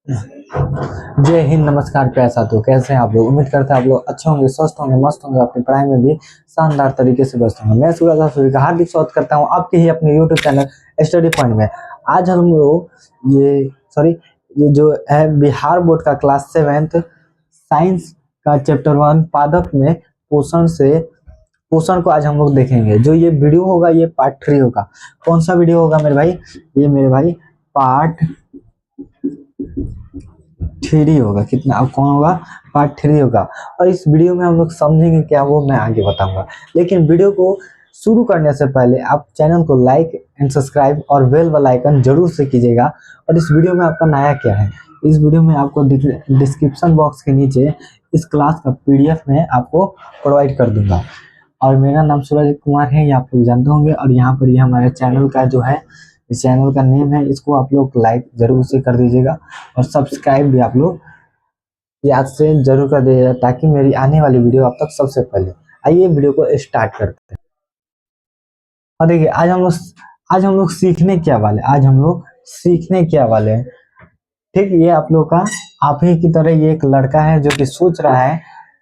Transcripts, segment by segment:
जय हिंद, नमस्कार, प्यारे साथियों। कैसे हैं आप लोग? उम्मीद करते हैं आप लोग अच्छे होंगे, स्वस्थ होंगे, मस्त होंगे, अपनी पढ़ाई में भी शानदार तरीके से व्यस्त होंगे। मैं सूर्य का हार्दिक स्वागत करता हूं आपके ही अपने यूट्यूब चैनल स्टडी पॉइंट में। आज हम लोग ये जो है बिहार बोर्ड का क्लास 7th साइंस का चैप्टर 1 पादप में पोषण को आज हम लोग देखेंगे। जो ये वीडियो होगा ये पार्ट 3 होगा। कौन सा वीडियो होगा मेरे भाई? ये मेरे भाई पार्ट 3 होगा। कितना अब कौन होगा? पार्ट 3 होगा। और इस वीडियो में हम लोग समझेंगे क्या, वो मैं आगे बताऊंगा। लेकिन वीडियो को शुरू करने से पहले आप चैनल को लाइक एंड सब्सक्राइब और बेल वाला आइकन जरूर से कीजिएगा। और इस वीडियो में आपका नया क्या है, इस वीडियो में आपको डिस्क्रिप्शन बॉक्स के नीचे इस क्लास का पीडीएफ में आपको प्रोवाइड कर दूंगा। और मेरा नाम सूरज कुमार है, ये आप लोग जानते होंगे। और यहाँ पर ये हमारे चैनल का जो है, इस चैनल का नेम है, इसको आप लोग लाइक जरूर से कर दीजिएगा और सब्सक्राइब भी आप लोग याद से जरूर कर दीजिएगा, ताकि मेरी आने वाली वीडियो आप तक सबसे पहले। आइए वीडियो को स्टार्ट करते हैं। और देखिए आज हम लोग सीखने क्या वाले हैं। ठीक, ये आप लोग का आप ही की तरह ये एक लड़का है जो कि सोच रहा है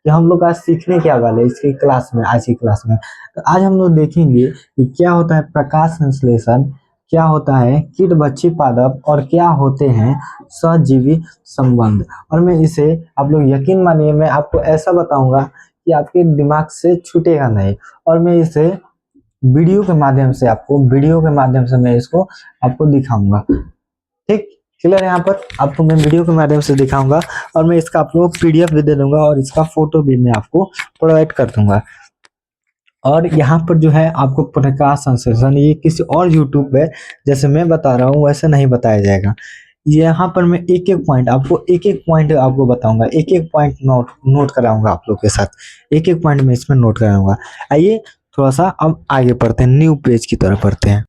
कि हम लोग आज सीखने क्या वाले इसकी क्लास में, आज की क्लास में। तो आज हम लोग देखेंगे कि क्या होता है प्रकाश संश्लेषण, क्या होता है कीटभक्षी पादप, और क्या होते हैं सहजीवी संबंध। और मैं इसे, आप लोग यकीन मानिए, मैं आपको ऐसा बताऊंगा कि आपके दिमाग से छूटेगा नहीं। और मैं इसे वीडियो के माध्यम से मैं इसको आपको दिखाऊंगा। ठीक, क्लियर है? यहाँ पर आपको मैं वीडियो के माध्यम से दिखाऊंगा और मैं इसका आप लोग पीडीएफ भी दे दूंगा और इसका फोटो भी मैं आपको प्रोवाइड कर दूंगा। और यहाँ पर जो है आपको प्रकाश संश्लेषण, ये किसी और यूट्यूब पे जैसे मैं बता रहा हूँ वैसे नहीं बताया जाएगा। यहाँ पर मैं एक एक पॉइंट आपको बताऊंगा, एक एक पॉइंट नोट कराऊंगा आप लोग के साथ, एक एक पॉइंट में इसमें नोट कराऊंगा। आइए थोड़ा सा अब आगे पढ़ते हैं, न्यू पेज की तरफ पढ़ते हैं।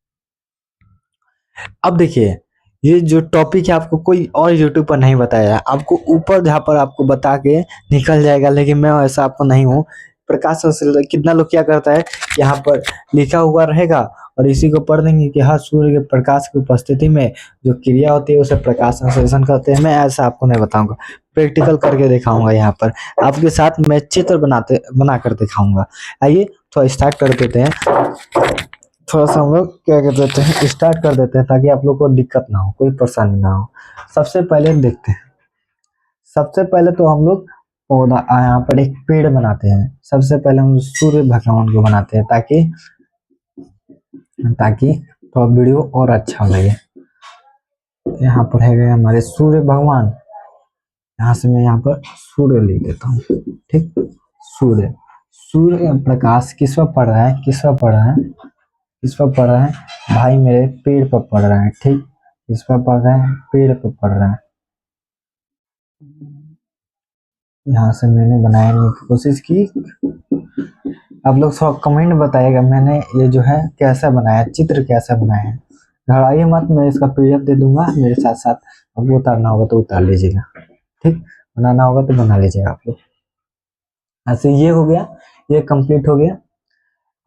अब देखिए, ये जो टॉपिक है आपको कोई और यूट्यूब पर नहीं बताया, आपको ऊपर जहाँ पर आपको बता के निकल जाएगा, लेकिन मैं ऐसा आपको नहीं हूँ। प्रकाश संश्लेषण कितना लोग क्या करता है, यहाँ पर लिखा हुआ रहेगा और इसी को पढ़ देंगे कि हाँ, सूर्य के प्रकाश की उपस्थिति में जो क्रिया होती है उसे प्रकाश संश्लेषण कहते हैं। मैं ऐसा आपको नहीं बताऊंगा, प्रैक्टिकल करके दिखाऊंगा। यहाँ पर आपके साथ मैं चित्र बना कर दिखाऊंगा। आइए थोड़ा स्टार्ट कर देते हैं। थोड़ा सा हम लोग क्या कर देते हैं, स्टार्ट कर देते हैं, ताकि आप लोग को दिक्कत ना हो, कोई परेशानी ना हो। सबसे पहले देखते हैं, सबसे पहले तो हम लोग पौधा, यहाँ पर एक पेड़ बनाते हैं। सबसे पहले हम सूर्य भगवान को बनाते हैं, ताकि तो वीडियो और अच्छा लगे। यहाँ पर है गए हमारे सूर्य भगवान। यहाँ से मैं यहाँ पर सूर्य लिख देता हूँ। ठीक, सूर्य प्रकाश किस पर पड़ रहा है, इस पर पड़ रहा है भाई, मेरे पेड़ पर पड़ रहा है। ठीक, इस पर पड़ रहा है, पेड़ पर पड़ रहा है। यहाँ से मैंने बनाने की कोशिश की। आप लोग सब कमेंट बताइएगा मैंने ये जो है कैसा बनाया, चित्र कैसा बनाया है। घबराइए मत, मैं इसका पीडीएफ दे दूंगा मेरे साथ साथ। आपको उतारना होगा तो उतार लीजिएगा, ठीक, बनाना होगा तो बना लीजिएगा आप लोग। ऐसे ये हो गया, ये कंप्लीट हो गया।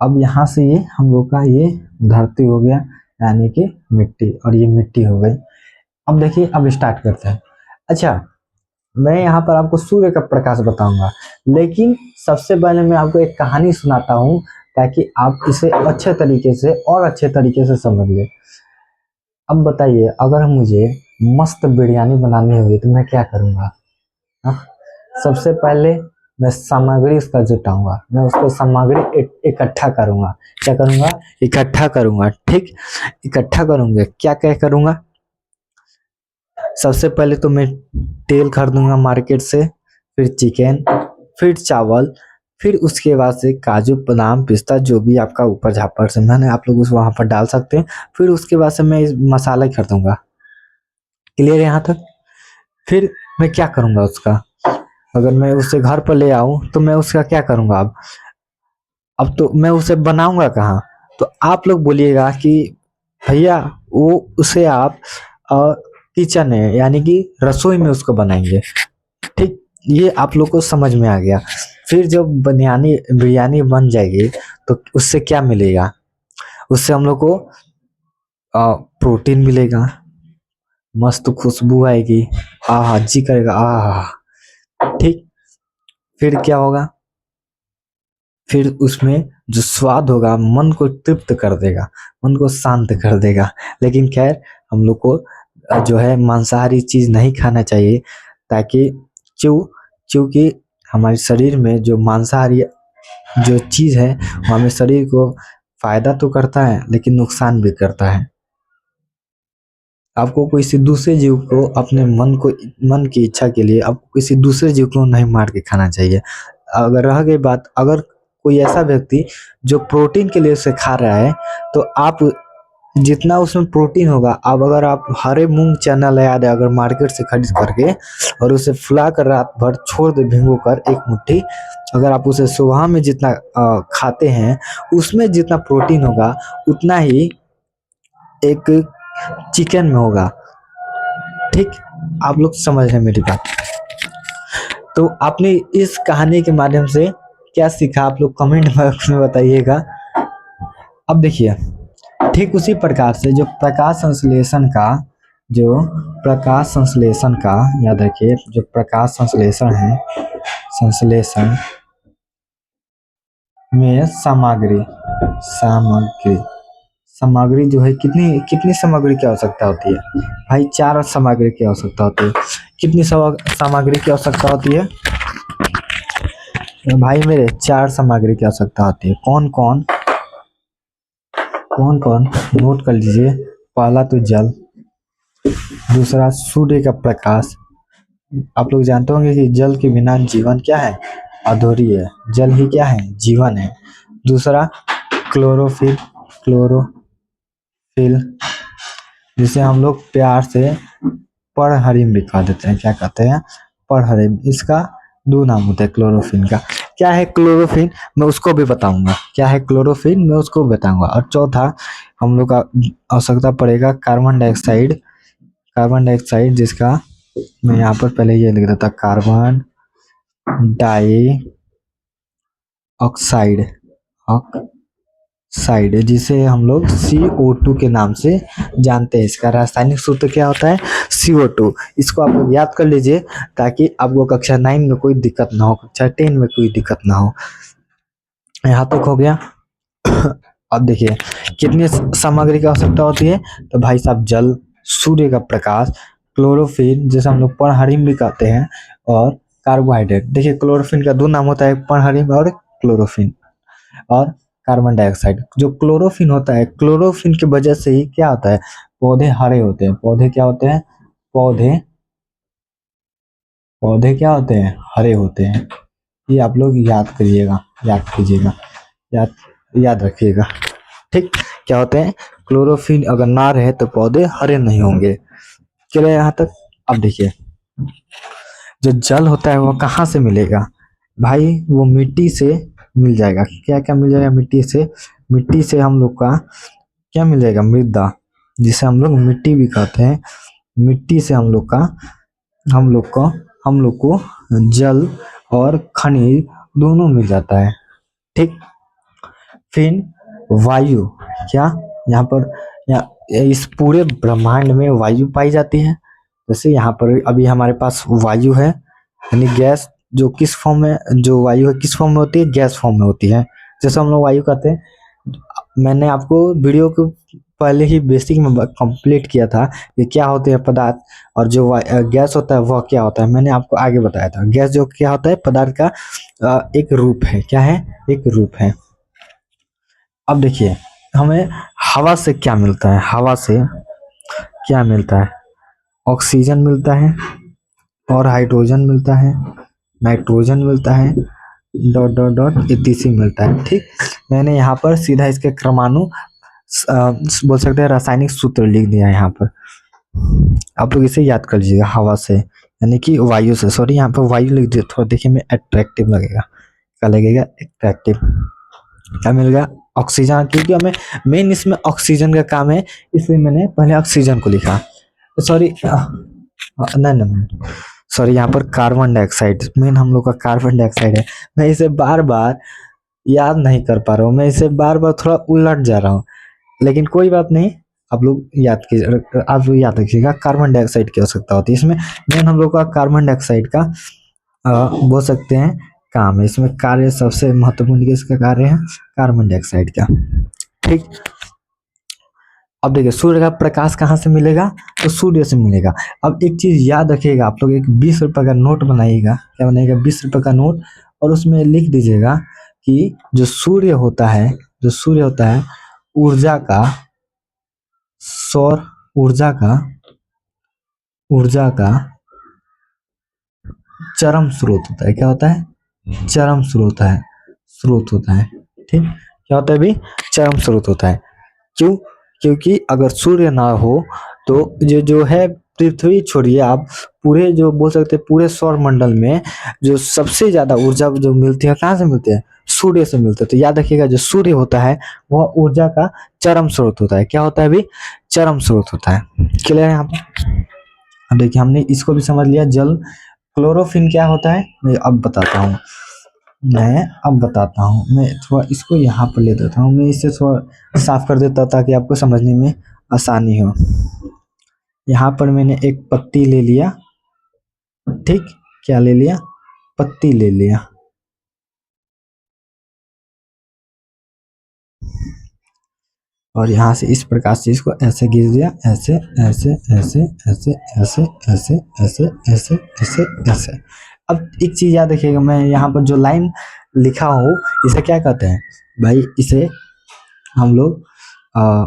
अब यहाँ से ये हम लोग का ये धरती हो गया, यानी कि मिट्टी, और ये मिट्टी हो गई। अब देखिए, अब स्टार्ट करते हैं। अच्छा, मैं यहाँ पर आपको सूर्य का प्रकाश बताऊंगा, लेकिन सबसे पहले मैं आपको एक कहानी सुनाता हूँ, ताकि आप इसे अच्छे तरीके से समझ ले। अब बताइए, अगर मुझे मस्त बिरयानी बनानी होगी तो मैं क्या करूँगा? सबसे पहले मैं सामग्री उसका जुटाऊंगा, मैं उसको सामग्री इकट्ठा करूंगा। क्या करूंगा? इकट्ठा करूंगा। ठीक, इकट्ठा करूंगा, क्या क्या करूंगा? सबसे पहले तो मैं तेल खरीदूंगा मार्केट से, फिर चिकन, फिर चावल, फिर उसके बाद से काजू बादाम पिस्ता जो भी आपका ऊपर झापर से मन है आप लोग उस वहां पर डाल सकते हैं। फिर उसके बाद से मैं इस मसाला खरीदूंगा। क्लियर है यहाँ तक? फिर मैं क्या करूंगा उसका, अगर मैं उसे घर पर ले आऊं तो मैं उसका क्या करूंगा? अब तो मैं उसे बनाऊंगा कहाँ? तो आप लोग बोलिएगा कि भैया वो उसे आप किचन है, यानी कि रसोई में उसको बनाएंगे। ठीक, ये आप लोग को समझ में आ गया। फिर जब बिरयानी बन जाएगी तो उससे क्या मिलेगा? उससे हम लोग को प्रोटीन मिलेगा, मस्त खुशबू आएगी, आहा जी करेगा आहा। ठीक, फिर क्या होगा, फिर उसमें जो स्वाद होगा मन को तृप्त कर देगा, मन को शांत कर देगा। लेकिन खैर हम लोग को जो है मांसाहारी चीज नहीं खाना चाहिए, ताकि क्यों, क्योंकि हमारे शरीर में जो मांसाहारी जो चीज है वो हमें शरीर को फायदा तो करता है लेकिन नुकसान भी करता है। आपको किसी दूसरे जीव को अपने मन की इच्छा के लिए आपको किसी दूसरे जीव को नहीं मार के खाना चाहिए। अगर रह गई बात, अगर कोई ऐसा व्यक्ति जो प्रोटीन के लिए उसे खा रहा है, तो आप जितना उसमें प्रोटीन होगा, अब अगर आप हरे मूंग चना ले आ रहे अगर मार्केट से खरीद करके और उसे फुला कर रात भर छोड़ दे भिगो कर एक मुट्ठी, अगर आप उसे सुबह में जितना खाते हैं, उसमें जितना प्रोटीन होगा उतना ही एक चिकन में होगा। ठीक, आप लोग समझ रहे हैं मेरी बात। तो आपने इस कहानी के माध्यम से क्या सीखा, आप लोग कमेंट बॉक्स में बताइएगा। अब देखिए, ठीक उसी प्रकार से जो प्रकाश संश्लेषण का याद रखिए, जो प्रकाश संश्लेषण है, संश्लेषण में सामग्री जो है, कितनी कितनी सामग्री की आवश्यकता होती है भाई? 4 सामग्री की आवश्यकता होती है। कितनी सामग्री की आवश्यकता होती है भाई मेरे? 4 सामग्री की आवश्यकता होती है। कौन कौन नोट कर लीजिए। पहला तो जल, दूसरा सूर्य का प्रकाश। आप लोग जानते होंगे कि जल के बिना जीवन क्या है? अधूरी है। जल ही क्या है? जीवन है। दूसरा क्लोरोफिल, जिसे हम लोग प्यार से परहरिम भी कह देते हैं। क्या कहते हैं? परहरिम। इसका 2 नाम होते हैं क्लोरोफिल का। क्या है क्लोरोफिल, मैं उसको भी बताऊंगा। क्या है क्लोरोफिल, मैं उसको भी बताऊंगा। और चौथा हम लोग का आवश्यकता पड़ेगा कार्बन डाइऑक्साइड, जिसका मैं यहाँ पर पहले ये लिख देता, कार्बन डाइऑक्साइड जिसे हम लोग CO2 के नाम से जानते हैं। इसका रासायनिक सूत्र क्या होता है? CO2। इसको आप लोग याद कर लीजिए ताकि आपको कक्षा 9 में कोई दिक्कत ना हो, कक्षा 10 में कोई दिक्कत ना हो। यहाँ तक हो गया। अब देखिए कितनी सामग्री की आवश्यकता होती है, तो भाई साहब जल, सूर्य का प्रकाश, क्लोरोफिल जिसे हम लोग पर्णहरिम भी कहते हैं, और कार्बोहाइड्रेट। देखिए क्लोरोफिल का 2 नाम होता है, पर्णहरिम और क्लोरोफिल। और कार्बन डाइऑक्साइड, जो क्लोरोफिल होता है, क्लोरोफिल की वजह से ही क्या होता है? पौधे हरे होते हैं। पौधे क्या होते हैं? पौधे क्या होते हैं? हरे होते हैं। ये आप लोग याद करिएगा, याद कीजिएगा, याद रखिएगा। ठीक, क्या होते हैं? क्लोरोफिल अगर ना रहे तो पौधे हरे नहीं होंगे। चलिए यहाँ तक। अब देखिए, जो जल होता है वो कहाँ से मिलेगा भाई? वो मिट्टी से मिल जाएगा। क्या क्या मिल जाएगा? मिट्टी से हम लोग का क्या मिल जाएगा? मृदा, जिसे हम लोग मिट्टी भी कहते हैं। मिट्टी से हम लोग को जल और खनिज दोनों मिल जाता है। ठीक, फिर वायु, क्या यहाँ पर इस पूरे ब्रह्मांड में वायु पाई जाती है। जैसे यहाँ पर अभी हमारे पास वायु है, यानी गैस, जो किस फॉर्म में, जो वायु है किस फॉर्म में होती है? गैस फॉर्म में होती है। जैसे हम लोग वायु कहते हैं, मैंने आपको वीडियो को पहले ही बेसिक में कंप्लीट किया था कि क्या होते हैं पदार्थ, और जो गैस होता है वह क्या होता है, मैंने आपको आगे बताया था। गैस जो क्या होता है? पदार्थ का एक रूप है। क्या है? एक रूप है। अब देखिए, हमें हवा से क्या मिलता है? हवा से क्या मिलता है? ऑक्सीजन मिलता है, और हाइड्रोजन मिलता है, नाइट्रोजन मिलता है, डॉट डॉट डॉट etc मिलता है। ठीक, मैंने यहाँ पर सीधा इसके बोल सकते हैं रासायनिक सूत्र लिख दिया है यहाँ पर। आप लोग इसे याद कर लीजिएगा। हवा से यानी कि वायु से, सॉरी यहाँ पर वायु लिख दिया, थोड़ा देखिए में अट्रैक्टिव लगेगा। क्या लगेगा? अट्रैक्टिव। क्या मिलेगा? ऑक्सीजन, क्योंकि हमें मेन इसमें ऑक्सीजन का काम है, इसलिए मैंने पहले ऑक्सीजन को लिखा। सॉरी नहीं, सॉरी, यहाँ पर कार्बन डाइऑक्साइड, मेन हम लोग का कार्बन डाइऑक्साइड है। मैं इसे बार बार याद नहीं कर पा रहा हूँ, मैं इसे बार बार थोड़ा उलट जा रहा हूँ, लेकिन कोई बात नहीं, आप लोग याद रखिएगा कार्बन डाइऑक्साइड की आवश्यकता होती है। इसमें मेन हम लोग का कार्बन डाइऑक्साइड का बोल सकते हैं काम है। इसमें कार्य सबसे महत्वपूर्ण किसका कार्य है? कार्बन डाइऑक्साइड का। ठीक, अब देखिए सूर्य का प्रकाश कहाँ से मिलेगा? तो सूर्य से मिलेगा। अब एक चीज याद रखिएगा, आप लोग एक 20 रुपए का नोट बनाइएगा। क्या बनाइएगा? 20 रुपए का नोट, और उसमें लिख दीजिएगा कि जो सूर्य होता है ऊर्जा का, सौर ऊर्जा का चरम स्रोत होता है। क्या होता है? चरम स्रोत होता है। ठीक, क्या होता है भी? चरम स्रोत होता है। क्यों? क्योंकि अगर सूर्य ना हो तो जो है पृथ्वी छोड़िए, आप पूरे जो बोल सकते हैं पूरे सौर मंडल में जो सबसे ज्यादा ऊर्जा जो मिलती है कहाँ से मिलती है? सूर्य से मिलती है। तो याद रखिएगा जो सूर्य होता है वह ऊर्जा का चरम स्रोत होता है। क्या होता है अभी? चरम स्रोत होता है। क्लियर है यहाँ पर? अब देखिए हमने इसको भी समझ लिया। जल, क्लोरोफिल क्या होता है मैं अब बताता हूँ। मैं थोड़ा इसको यहाँ पर ले देता हूँ, मैं इसे थोड़ा साफ कर देता ताकि आपको समझने में आसानी हो। यहाँ पर मैंने एक पत्ती ले लिया। ठीक, क्या ले लिया? पत्ती ले लिया। और यहाँ से इस प्रकार से इसको ऐसे गिर दिया, ऐसे ऐसे ऐसे ऐसे ऐसे ऐसे ऐसे ऐसे ऐसे ऐसे। अब एक चीज याद रखिएगा, मैं यहाँ पर जो लाइन लिखा हूँ इसे क्या कहते हैं भाई? हम लोग अ,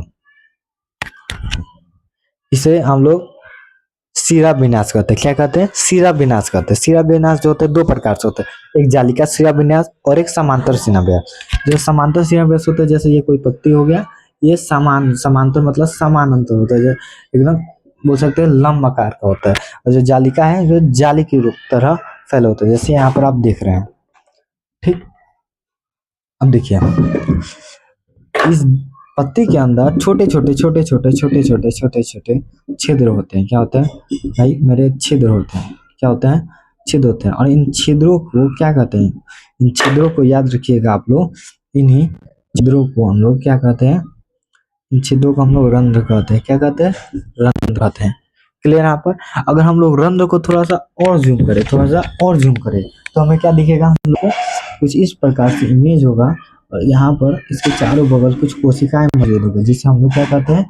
इसे हम लोग शिरा विन्यास कहते हैं। क्या कहते हैं? शिरा विन्यास कहते हैं। शिरा विन्यास जो होते हैं दो प्रकार से होते हैं, एक जालिका शिरा विन्यास और एक समांतर शिरा विन्यास। जो समांतर शिरा विन्यास होता है, जैसे ये कोई पत्ती हो गया, ये समांतर मतलब समानांतर होता है, जो एकदम बोल सकते हैं लंब आकार का होता है। और जो जालिका है जो जाली की रूप तरह फैले होता है, जैसे यहाँ पर आप देख रहे हैं। ठीक, अब देखिए इस पत्ती के अंदर छोटे छोटे छोटे छोटे छोटे छोटे छोटे छोटे छिद्र होते हैं। क्या होते हैं भाई मेरे? छिद्र होते हैं। क्या होते हैं? छिद्र होते हैं। और इन छिद्रों को क्या कहते हैं? इन छिद्रों को याद रखिएगा आप लोग। इन्हीं छिद्रों को हम लोग क्या कहते हैं? इन छिद्रों को हम लोग रंध्र कहते हैं। क्या कहते हैं? रंध्र कहते हैं। क्लियर यहाँ पर? अगर हम लोग रंध्र को थोड़ा सा और जूम करें तो हमें क्या दिखेगा? हम लोग को कुछ इस प्रकार से इमेज होगा, और यहाँ पर इसके चारों बगल कुछ कोशिकाएं मौजूद होगी, जिसे हम लोग क्या कहते हैं?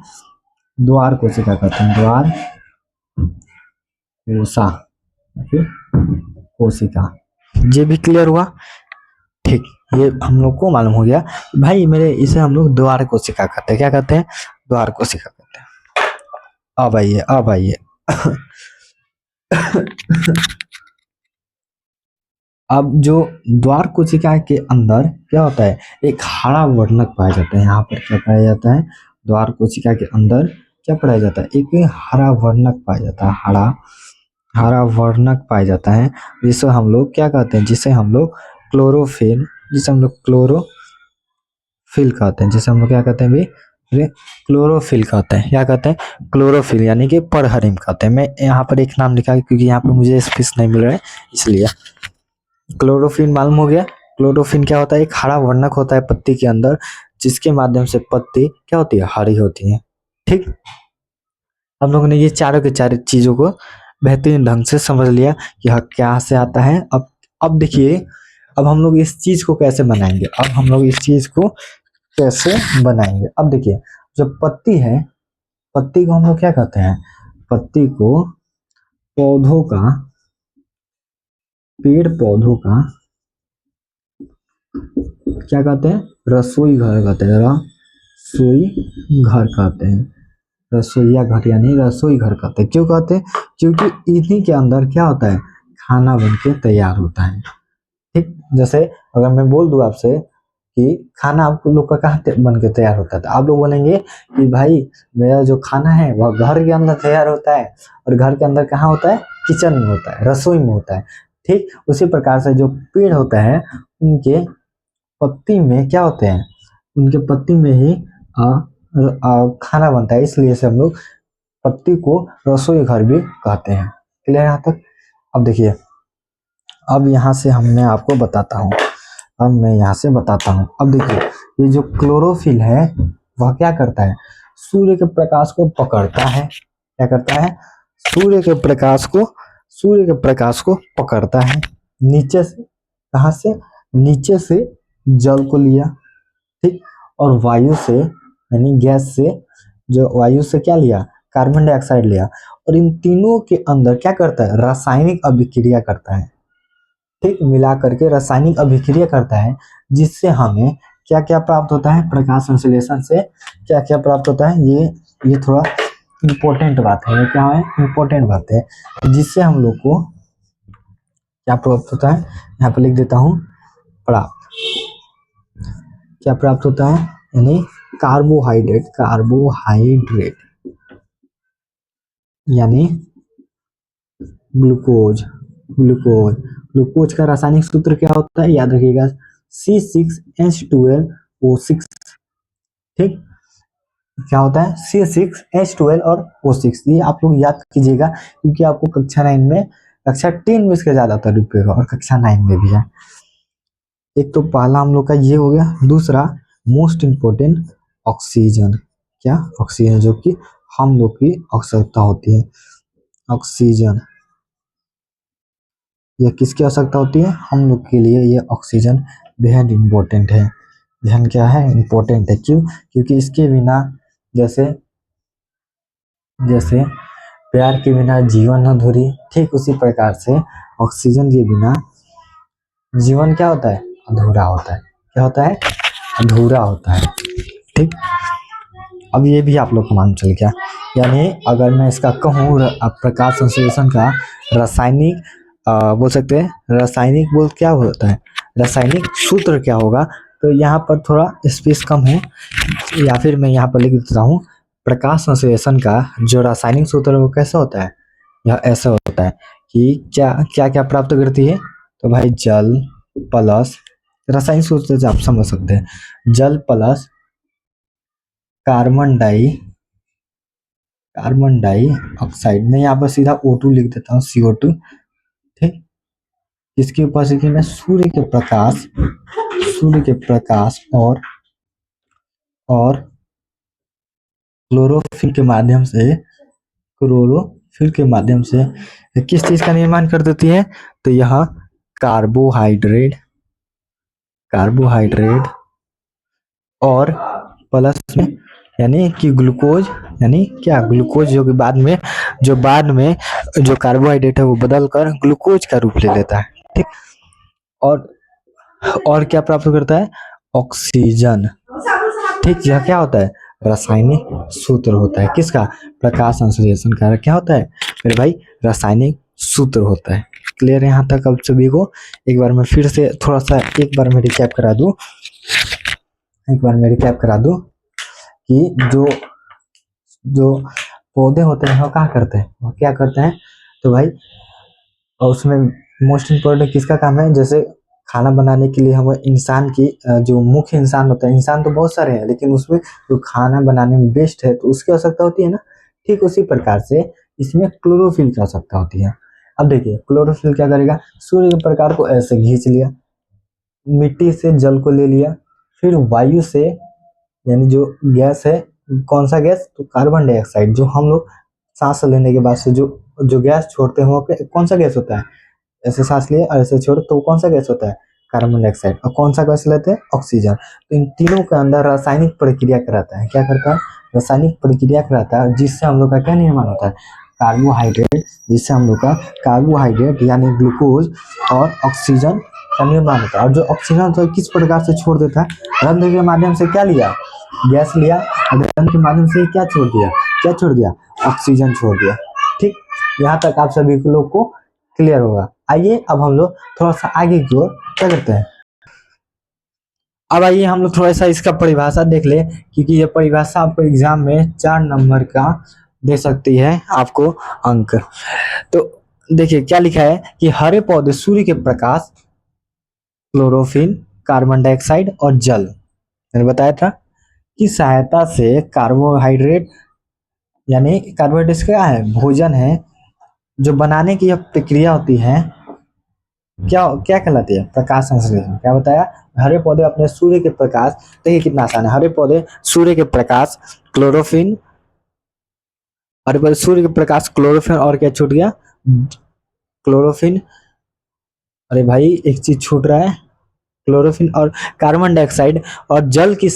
द्वार कोशिका कहते हैं। द्वार कोशा, फिर कोशिका। ये भी क्लियर हुआ? ठीक, ये हम लोग को मालूम हो गया भाई मेरे, इसे हम लोग द्वार कोशिका कहते हैं। क्या कहते हैं? द्वार कोशिका कहते हैं। अब आइए अब जो द्वार कोशिका के अंदर क्या होता है? एक हरा वर्णक पाया जाता है। यहाँ पर क्या पाया जाता है? द्वार कोशिका के अंदर क्या पाया जाता है? एक हरा वर्णक पाया जाता है। हरा वर्णक पाया जाता है, जिसे हम लोग क्या कहते हैं? जिसे हम लोग क्लोरोफिल कहते हैं। जिसे हम लोग क्या कहते हैं भाई? अरे क्लोरोफिल कहते हैं। क्या कहते हैं? क्लोरोफिल, यानी कि परहरिम कहते हैं। मैं यहाँ पर एक नाम लिखा है क्योंकि यहाँ पर मुझे स्पेस नहीं मिल रहा है, इसलिए। क्लोरोफिल मालूम हो गया। क्लोरोफिल क्या होता है? एक हरा वर्णक होता है पत्ती के अंदर, जिसके माध्यम से पत्ती क्या होती है? हरी होती है। ठीक, हम लोगों ने ये चारों के चारों चीजों को बेहतरीन ढंग से समझ लिया कि हाँ क्या से आता है। अब देखिए, अब हम लोग इस चीज को कैसे बनाएंगे? अब देखिए, जो पत्ती है, पत्ती को हम लोग क्या कहते हैं? पत्ती को पौधों का, पेड़ पौधों का क्या कहते हैं? रसोई घर कहते हैं। रसोईया घर यानी रसोई घर कहते हैं। क्यों कहते हैं? क्योंकि इन्हीं के अंदर क्या होता है? खाना बन के तैयार होता है। ठीक, जैसे अगर मैं बोल दूं आपसे कि खाना आप लोग का कहाँ बन के तैयार होता है, तो आप लोग बोलेंगे कि भाई मेरा जो खाना है वह घर के अंदर तैयार होता है। और घर के अंदर कहाँ होता है? किचन में होता है, रसोई में होता है। ठीक, उसी प्रकार से जो पेड़ होता है उनके पत्ती में क्या होते हैं? उनके पत्ती में ही खाना बनता है, इसलिए से हम लोग पत्ती को रसोई घर भी कहते हैं। क्लियर यहाँ तक? अब देखिए, अब यहाँ से मैं आपको बताता हूँ। अब देखिए, ये जो क्लोरोफिल है वह क्या करता है? सूर्य के प्रकाश को पकड़ता है। क्या करता है? सूर्य के प्रकाश को पकड़ता है। नीचे से, कहाँ से? नीचे से जल को लिया, ठीक, और वायु से यानी गैस से, जो वायु से क्या लिया? कार्बन डाइऑक्साइड लिया, और इन तीनों के अंदर क्या करता है? रासायनिक अभिक्रिया करता है, ठीक, मिला करके रासायनिक अभिक्रिया करता है, जिससे हमें क्या क्या प्राप्त होता है? प्रकाश संश्लेषण से क्या क्या प्राप्त होता है? ये थोड़ा इम्पोर्टेंट बात है। ये क्या है? इम्पोर्टेंट बात है, जिससे हम लोग को क्या प्राप्त होता है? यहाँ पर लिख देता हूँ, प्राप्त, क्या प्राप्त होता है? यानी कार्बोहाइड्रेट यानी ग्लूकोज। ग्लूकोज का रासायनिक सूत्र क्या होता है? याद रखिएगा, C6H12O6, ठीक, क्या होता है? C6H12 और O6, ये आप लोग याद कीजिएगा, क्योंकि आपको कक्षा 10 में इसका ज्यादातर रुपएगा, और कक्षा 9 में भी है। एक तो पहला हम लोग का ये हो गया। दूसरा मोस्ट इम्पोर्टेंट, ऑक्सीजन। क्या? ऑक्सीजन, जो कि हम लोग की आवश्यकता होती है। ऑक्सीजन, यह किसकी आवश्यकता होती है? हम लोग के लिए ये ऑक्सीजन बेहद इम्पोर्टेंट है। ध्यान क्या है? इम्पोर्टेंट है। क्यों? क्योंकि इसके बिना, जैसे प्यार के बिना जीवन अधूरी, ठीक उसी प्रकार से ऑक्सीजन के बिना जीवन क्या होता है? अधूरा होता है। क्या होता है? अधूरा होता है, ठीक। अब ये भी आप लोग को मालूम चल गया। यानी अगर मैं इसका कहूँ, प्रकाश संश्लेषण का रासायनिक बोल सकते हैं, रासायनिक बोल क्या होता है? रासायनिक सूत्र क्या होगा? तो यहाँ पर थोड़ा स्पेस कम है, या फिर मैं यहाँ पर लिख देता हूँ, प्रकाश संश्लेषण का जो रासायनिक सूत्र है वो कैसा होता है? यह ऐसा होता है कि क्या क्या क्या प्राप्त करती है? तो भाई जल प्लस, रासायनिक सूत्र से आप समझ सकते हैं, जल प्लस कार्बन डाई ऑक्साइड। मैं यहाँ पर सीधा O2 लिख देता हूँ, CO2, ठीक। इसकी उपस्थिति में सूर्य के प्रकाश और क्लोरोफिल के माध्यम से किस चीज का निर्माण कर देती है? तो यह कार्बोहाइड्रेट और प्लस में, यानी कि ग्लूकोज, यानी क्या? ग्लूकोज, जो कि बाद में जो कार्बोहाइड्रेट है वो बदल कर ग्लूकोज का रूप ले लेता है, ठीक। और क्या प्राप्त करता है? ऑक्सीजन, ठीक। यह क्या होता है? रासायनिक सूत्र होता है। किसका? प्रकाश संश्लेषण का क्या होता है मेरे भाई? रासायनिक सूत्र होता है। क्लियर है यहाँ तक अब सभी को? एक बार मैं फिर से थोड़ा सा एक बार मैं रिकैप करा दूं कि जो पौधे होते हैं वो क्या करते हैं? तो भाई, और उसमें मोस्ट इम्पोर्टेंट किसका काम है? जैसे खाना बनाने के लिए हमें इंसान की, जो मुख्य इंसान होता है, इंसान तो बहुत सारे हैं, लेकिन उसमें जो खाना बनाने में बेस्ट है, तो उसकी आवश्यकता होती है ना। ठीक उसी प्रकार से इसमें क्लोरोफिल की आवश्यकता होती है। अब देखिए, क्लोरोफिल क्या करेगा? सूर्य के प्रकाश को ऐसे खींच लिया, मिट्टी से जल को ले लिया, फिर वायु से, यानी जो गैस है, कौन सा गैस? तो कार्बन डाइऑक्साइड, जो हम लोग सांस लेने के बाद से जो गैस छोड़ते हैं वो कौन सा गैस होता है? ऐसे सांस लिए और ऐसे छोड़े तो कौन सा गैस होता है? Carbon dioxide. और कौन सा गैस लेते हैं? ऑक्सीजन। तो इन तीनों के अंदर रासायनिक प्रक्रिया कराता है। क्या करता है? रासायनिक प्रक्रिया कराता है, जिससे हम लोग का क्या निर्माण होता है? कार्बोहाइड्रेट, जिससे हम लोग का कार्बोहाइड्रेट यानी ग्लूकोज और ऑक्सीजन का निर्माण होता है। और जो ऑक्सीजन तो किस प्रकार से छोड़ देता है? रंध्र के माध्यम से क्या लिया? गैस लिया, और रंध्र के माध्यम से क्या छोड़ दिया? ऑक्सीजन छोड़ दिया। ठीक, यहाँ तक आप सभी लोग को क्लियर होगा। आइए अब हम लोग थोड़ा सा आगे की ओर क्या करते हैं। अब आइए हम लोग थोड़ा सा इसका परिभाषा देख ले, क्योंकि ये परिभाषा आपको एग्जाम में 4 नंबर का दे सकती है आपको अंक। तो देखिए क्या लिखा है कि हरे पौधे सूर्य के प्रकाश, क्लोरोफिल, कार्बन डाइऑक्साइड और जल, मैंने बताया था, की सहायता से कार्बोहाइड्रेट, यानी कार्बोहाइड्रेट क्या है? भोजन है, जो बनाने की यह प्रक्रिया होती है, क्या क्या कहलाती है? प्रकाश संश्लेषण। क्या बताया? हरे पौधे अपने सूर्य के प्रकाश, देखिए कितना आसान है, हरे पौधे सूर्य के प्रकाश, क्लोरोफिल, हरे पौधे सूर्य के प्रकाश, क्लोरोफिल और क्या छूट गया? क्लोरोफिल, अरे भाई एक चीज छूट रहा है, क्लोरोफिल और कार्बन डाइऑक्साइड और जल की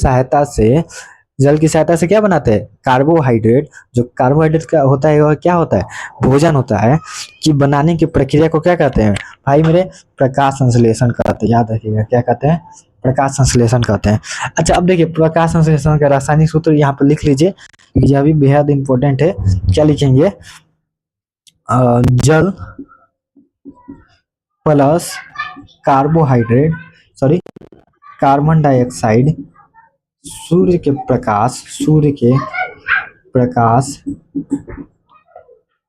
सहायता से क्या बनाते हैं? कार्बोहाइड्रेट। जो कार्बोहाइड्रेट का होता है वह क्या होता है? भोजन होता है, कि बनाने की प्रक्रिया को क्या कहते हैं भाई मेरे? प्रकाश संश्लेषण कहते हैं। याद रखिएगा, क्या कहते हैं? प्रकाश संश्लेषण कहते हैं। अच्छा, अब देखिए प्रकाश संश्लेषण का रासायनिक सूत्र यहाँ पर लिख लीजिए, क्योंकि यह भी बेहद इंपॉर्टेंट है। क्या लिखेंगे? जल plus carbohydrate, sorry, carbon dioxide, सूर्य के प्रकाश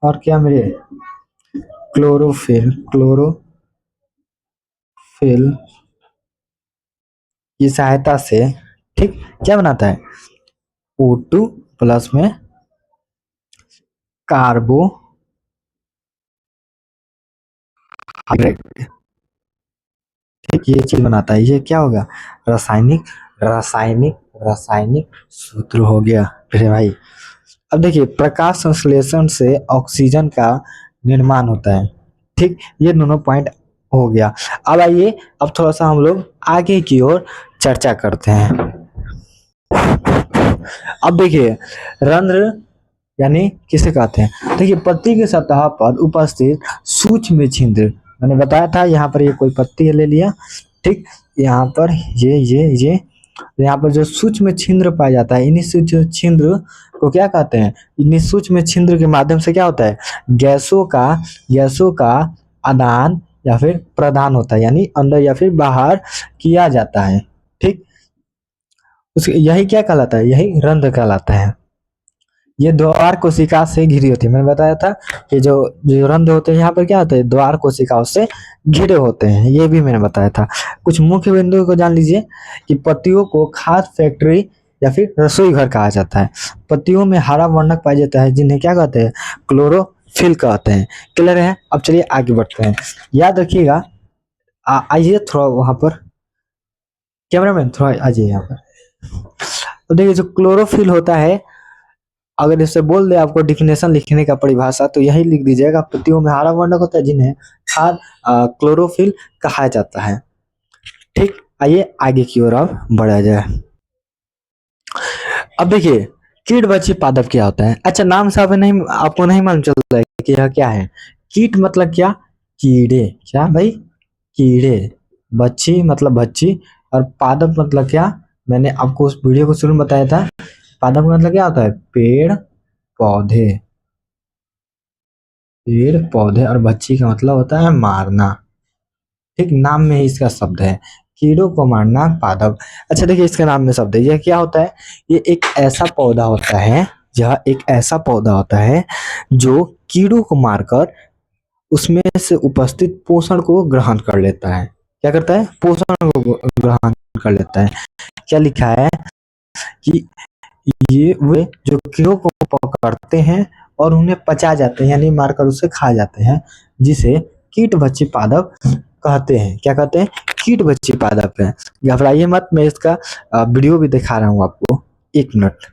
और क्या मेरे? क्लोरोफिल की सहायता से, ठीक, क्या बनाता है? O2 प्लस में कार्बोहाइड्रेट, ठीक, ये चीज बनाता है। ये क्या होगा? रासायनिक रासायनिक रासायनिक सूत्र हो गया फिर भाई। अब देखिए प्रकाश संश्लेषण से ऑक्सीजन का निर्माण होता है, ठीक, ये दोनों पॉइंट हो गया। अब आइए, अब थोड़ा सा हम लोग आगे की ओर चर्चा करते हैं। अब देखिए रंध्र यानी किसे कहते हैं? देखिए पत्ती की सतह पर उपस्थित सूक्ष्म छिद्र, मैंने बताया था यहाँ पर ये कोई पत्ती है, ले लिया, ठीक, यहाँ पर ये यहाँ पर जो सूक्ष्म छिद्र पाया जाता है, इन्हीं सूक्ष्म छिद्र को क्या कहते हैं? इन्हीं सूक्ष्म छिद्र के माध्यम से क्या होता है? गैसों का आदान या फिर प्रदान होता है, यानी अंदर या फिर बाहर किया जाता है, ठीक। उस यही क्या कहलाता है? यही रंध्र कहलाता है। ये द्वार कोशिका से घिरी होती है, मैंने बताया था कि जो जो रंध्र होते हैं यहाँ पर क्या होते हैं? द्वार कोशिकाओं से घिरे होते हैं, ये भी मैंने बताया था। कुछ मुख्य बिंदुओं को जान लीजिए, कि पत्तियों को खाद्य फैक्ट्री या फिर रसोई घर कहा जाता है। पत्तियों में हरा वर्णक पाया जाता है, जिन्हें क्या कहते हैं? क्लोरोफिल कहते हैं। क्लियर है? अब चलिए आगे बढ़ते हैं। याद रखिएगा, आइए थोड़ा वहां पर, कैमरामैन थोड़ा आइए यहाँ पर। तो देखिए जो क्लोरोफिल होता है, अगर इसे बोल दे आपको डिफिनेशन लिखने का परिभाषा, तो यही लिख दीजिएगा, पत्तियों में हरा वर्णक होता है, जिन्हें खाद क्लोरोफिल कहा जाता है, ठीक। आइए आगे की ओर अब बढ़ा जाए। अब देखिए कीट बच्ची पादप क्या होता है? अच्छा, नाम से आपको नहीं मालूम चल रहा है कि यह क्या है? कीट मतलब क्या? कीड़े। क्या भाई? कीड़े। बच्ची मतलब बच्ची, और पादप मतलब क्या? मैंने आपको उस वीडियो को शुरू में बताया था, पादप का मतलब क्या होता है? पौधे पेड़ पौधे, और बच्ची का मतलब होता है मारना, ठीक, नाम में ही इसका शब्द है, कीड़ों को मारना, पादप। अच्छा देखिए इसके नाम में शब्द है, यह क्या होता है? ये एक ऐसा पौधा होता है, यह एक ऐसा पौधा होता है जो कीड़ों को मारकर उसमें से उपस्थित पोषण को ग्रहण कर लेता है। क्या करता है? पोषण को ग्रहण कर लेता है। क्या लिखा है कि ये वे जो कीड़ों को पकड़ते हैं और उन्हें पचा जाते हैं, यानी मारकर उसे खा जाते हैं, जिसे कीट भक्षी पादप कहते हैं। क्या कहते हैं? कीट भक्षी पादप है। घबराइए मत, मैं इसका वीडियो भी दिखा रहा हूँ आपको, 1 मिनट।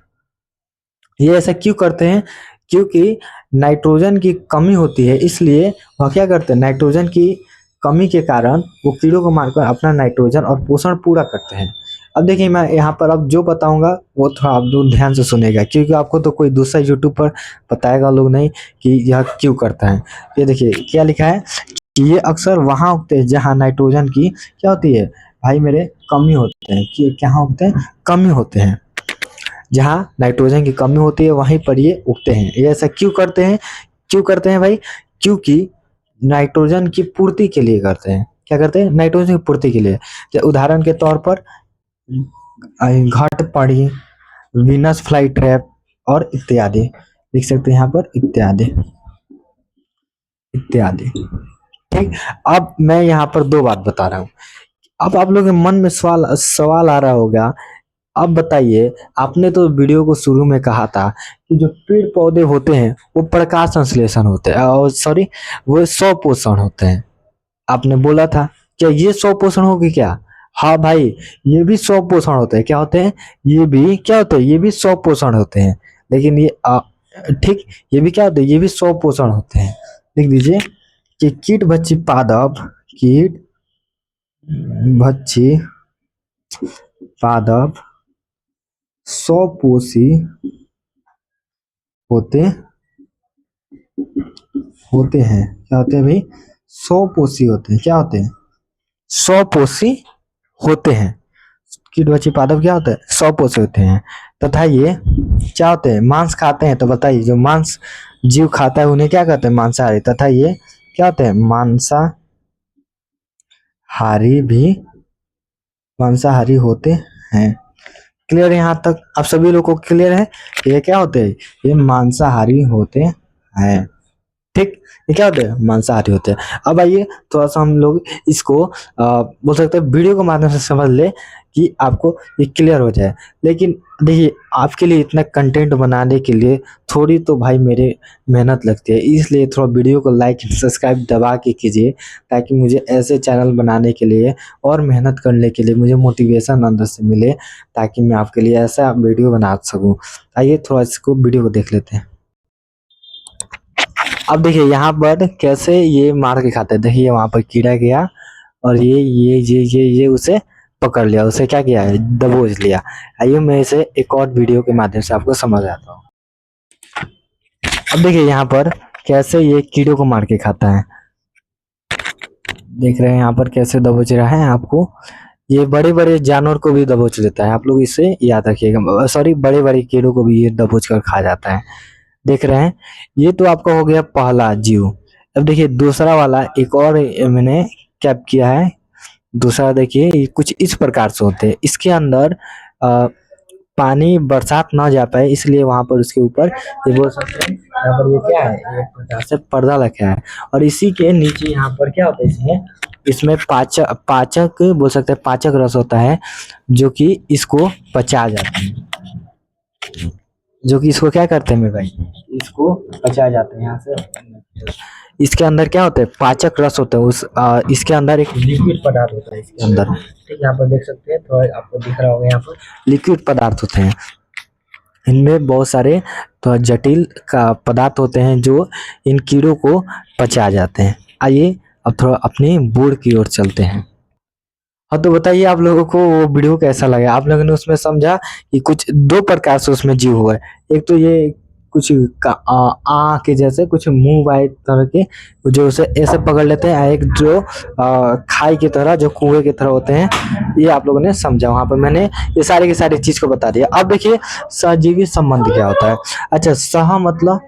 ये ऐसा क्यों करते हैं? क्योंकि नाइट्रोजन की कमी होती है, इसलिए वह क्या करते हैं? नाइट्रोजन की कमी के कारण वो कीड़ों को मारकर अपना नाइट्रोजन और पोषण पूरा करते हैं। अब देखिए मैं यहाँ पर अब जो बताऊंगा वो थोड़ा आप लोग ध्यान से सुनेगा, क्योंकि आपको तो कोई दूसरा यूट्यूब पर बताएगा लोग नहीं कि यह क्यों करता है। ये देखिए क्या लिखा है कि ये अक्सर वहां उगते हैं जहाँ नाइट्रोजन की क्या होती है भाई मेरे? कमी होते हैं। कि कहाँ उगते हैं? कमी होते हैं। जहाँ नाइट्रोजन की कमी होती है वहीं पर ये उगते हैं। ये ऐसा क्यों करते हैं? क्यों करते हैं भाई? क्योंकि नाइट्रोजन की पूर्ति के लिए करते हैं। क्या करते हैं? नाइट्रोजन की पूर्ति के लिए। उदाहरण के तौर पर घट पड़ी, वीनस फ्लाई ट्रैप और इत्यादि लिख सकते हैं यहाँ पर, इत्यादि इत्यादि, ठीक। अब मैं यहाँ पर 2 बात बता रहा हूँ। अब आप लोगों के मन में सवाल आ रहा होगा, अब बताइए, आपने तो वीडियो को शुरू में कहा था कि जो पेड़ पौधे होते हैं वो प्रकाश संश्लेषण होते हैं, और सॉरी वो स्वपोषण होते हैं, आपने बोला था, क्या ये 100 पोषण होगी क्या? हाँ भाई, ये भी 100 पोषण होते हैं। क्या होते हैं? ये भी क्या होते हैं? ये भी 100 पोषण होते हैं। लेकिन ये ठीक, ये भी क्या होते हैं? ये भी 100 पोषण होते हैं। लिख दीजिए कि कीट भक्षी पादप, कीट भक्षी पादप 100 पोषी होते होते हैं। क्या होते हैं भाई? 100 पोषी होते हैं। क्या होते हैं? 100 पोषी होते हैं। कीटभक्षी पादप क्या होते हैं? 100 पोषी होते हैं। तथा ये क्या होते हैं? मांस खाते हैं। तो बताइए, जो मांस जीव खाता है उन्हें क्या कहते हैं? मांसाहारी। तथा ये क्या होते हैं? मांसाहारी होते हैं। क्लियर है यहाँ तक? आप सभी लोग को क्लियर है? ये क्या होते हैं? ये मांसाहारी होते हैं। ठीक, ये क्या होते हैं? मांसाहारी होते हैं। अब आइए थोड़ा सा हम लोग इसको बोल सकते हैं वीडियो के माध्यम से समझ ले कि आपको ये क्लियर हो जाए। लेकिन देखिए, आपके लिए इतना कंटेंट बनाने के लिए थोड़ी तो भाई मेरे मेहनत लगती है, इसलिए थोड़ा वीडियो को लाइक सब्सक्राइब दबा के कीजिए, ताकि मुझे ऐसे चैनल बनाने के लिए और मेहनत करने के लिए मुझे मोटिवेशन अंदर से मिले, ताकि मैं आपके लिए ऐसा वीडियो बना सकूं। आइए थोड़ा इसको वीडियो को देख लेते हैं। अब देखिए यहाँ पर कैसे ये मार के खाते हैं। देखिए वहां पर कीड़ा गया और ये उसे पकड़ लिया, उसे क्या किया है? दबोच लिया। आइए मैं इसे एक और वीडियो के माध्यम से आपको समझ आता हूँ। अब देखिए यहाँ पर कैसे ये कीड़ों को मार के खाता है। देख रहे हैं यहाँ पर कैसे दबोच रहा है आपको। ये बड़े बड़े जानवर को भी दबोच लेता है, आप लोग इसे याद रखिएगा। सॉरी, बड़े बड़े कीड़ों को भी ये दबोच कर खा जाता है। देख रहे हैं, ये तो आपका हो गया पहला जीव। अब देखिए दूसरा वाला एक और मैंने कैप किया है। दूसरा देखिए, ये कुछ इस प्रकार से होते हैं। इसके अंदर पानी बरसात ना जा पाए, इसलिए वहां पर उसके ऊपर ये बोल सकते हैं, यहाँ पर ये क्या है? एक प्रकार से पर्दा रखा है। और इसी के नीचे यहाँ पर क्या होता है? इसमें इसमें पाचक पाचक बोल सकते हैं, पाचक रस होता है, जो कि इसको पचा जाता है। जो कि इसको क्या करते हैं मेरे भाई? इसको पचा जाते हैं यहाँ से। इसके अंदर क्या होता है? पाचक रस होता है। इसके अंदर एक लिक्विड पदार्थ होता है इसके अंदर। ठीक, यहाँ पर देख सकते हैं, थोड़ा आपको दिख रहा होगा, यहाँ पर लिक्विड पदार्थ होते हैं। इनमें बहुत सारे तो जटिल का पदार्थ होते हैं जो इन कीड़ों को पचा जाते हैं। आइए अब थोड़ा अपनी बोर्ड की ओर चलते हैं। हाँ, तो बताइए आप लोगों को वो वीडियो कैसा लगा? आप लोगों ने उसमें समझा कि कुछ दो प्रकार से उसमें जीव हुआ है। एक तो ये कुछ के जैसे कुछ मुंह वाले तरह के, जो उसे ऐसे पकड़ लेते हैं। एक जो खाई की तरह, जो कुएं की तरह होते हैं। ये आप लोगों ने समझा। वहां पर मैंने ये सारी की सारी चीज को बता दिया। अब देखिए सहजीवी संबंध क्या होता है। अच्छा, सह मतलब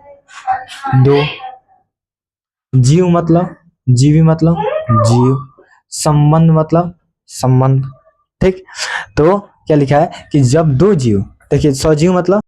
दो, जीव मतलब जीवी मतलब जीव, संबंध मतलब संबंध। ठीक, तो क्या लिखा है कि जब दो जीव, देखिए सजीव मतलब